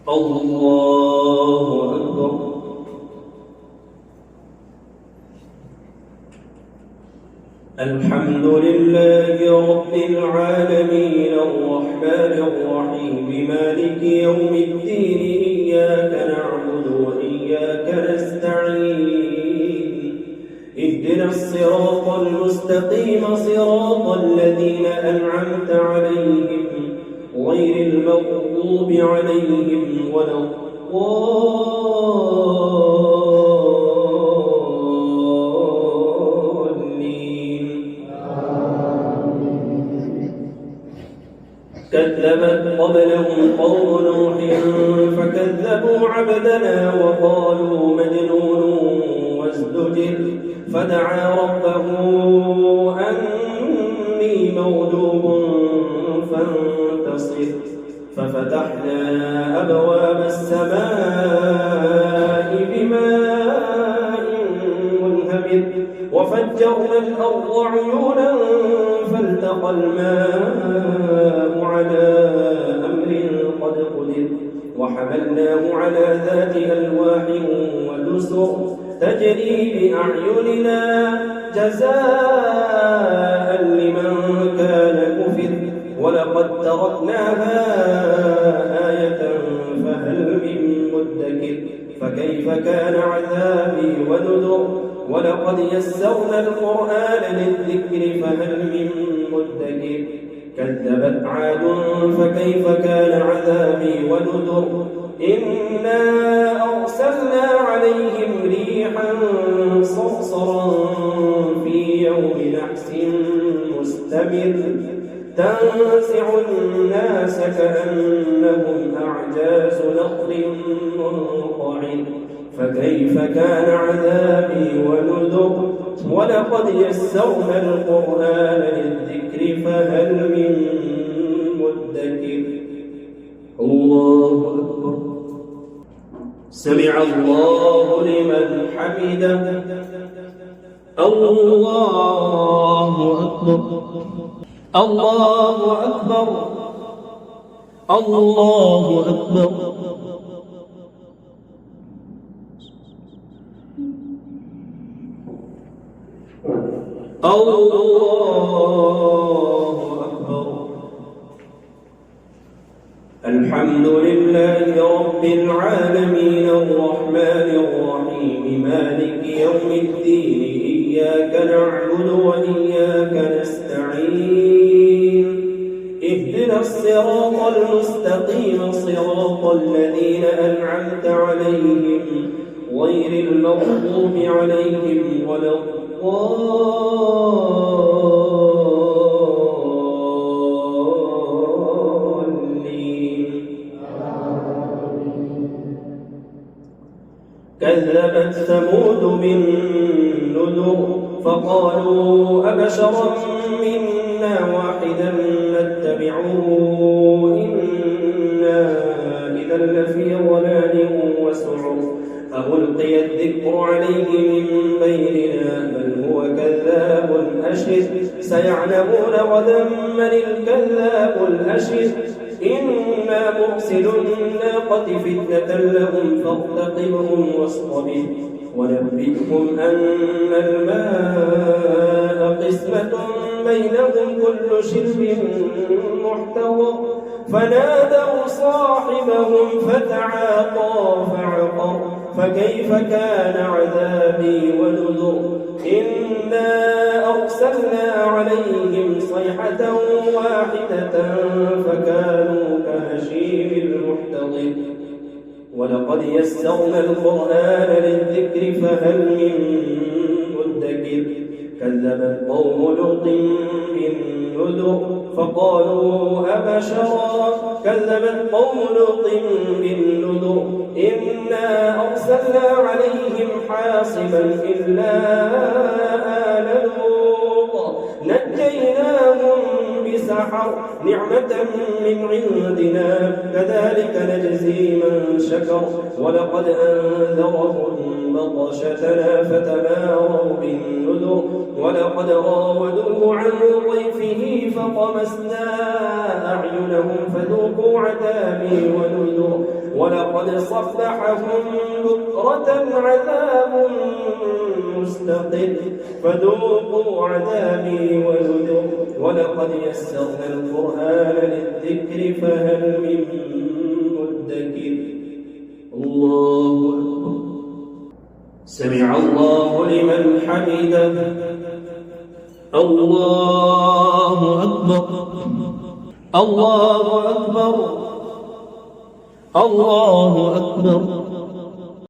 الله أكبر. الحمد لله رب العالمين الرحمن الرحيم مالك يوم الدين إياك نعبد وإياك نستعين اهدنا الصراط المستقيم صراط الذين أنعمت عليهم غير المغضوب عليهم ولا الضالين. كذبت قبلهم قوم نوح فكذبوا عبدنا وقالوا مجنون وازدجر فدعا ربه أني مغلوب فانتصر ففتحنا أبواب السماء بماء منهمر وفجرنا الأرض عيونا فالتقى الماء على أمر قد قدر وحملناه على ذات ألواح ودسر تجري بأعيننا جزاء لمن كان كفر ولقد تركناها آية فهل من مدكر فكيف كان عذابي ونذر ولقد يسرنا القرآن للذكر فهل من مدكر كذبت عاد فكيف كان عذابي ونذر إنا أرسلنا عليهم ريحا صرصرا في يوم نحس مستمر تنزع الناس كأنهم أعجاز نخل منقعر فكيف كان عذابي ونذر ولقد يسرنا القرآن للذكر فهل من مدكر. الله أكبر. سمع الله لمن حمده. الله أكبر. الله أكبر. الله أكبر. الله أكبر. الحمد لله رب العالمين الرحمن الرحيم مالك يوم الدين إياك نعبد وإياك نستعين اهدنا الصراط المستقيم صراط الذين أنعمت عليهم غير المغضوب عليهم ولا الضالين. كذبت ثمود بالنذر فقالوا أبشرا منا واحدا نتبعه إنا إذا لفي ضلال وسعر ألقي الذكر عليه من بيننا بل هو كذاب أشر سيعلمون غدا من الكذاب الأشر إنا مرسل الناقة فتنة لهم فارتقبهم واصطبر ونبئهم أن الماء قسمة بينهم كل شرب محتضر فنادوا صاحبهم فتعاطى فعقر فكيف كان عذابي ونذر إنا أرسلنا عليهم صيحة واحدة فكانوا كهشيم المحتضر ولقد يسرنا القرآن للذكر فهل من مدكر كذبت قوم لوط بالنذر فقالوا أبشرا كذبت قوم لوط بالنذر إنا أرسلنا عليهم حاصبا إلا آل لوط نجيناهم بسحر نعمة من عندنا كذلك نجزي من شكر ولقد أنذرهم بطشتنا فتماروا بالنذر ولقد راودوه عن ضيفه فطمسنا أعينهم فذوقوا عذابي ونذر ولقد صبحهم بكرة عذاب مستقر فذوقوا عذابي ونذر ولقد يسرنا القرآن للذكر فهل من مدكر الله أكبر سمع الله لمن حمده الله أكبر الله أكبر الله أكبر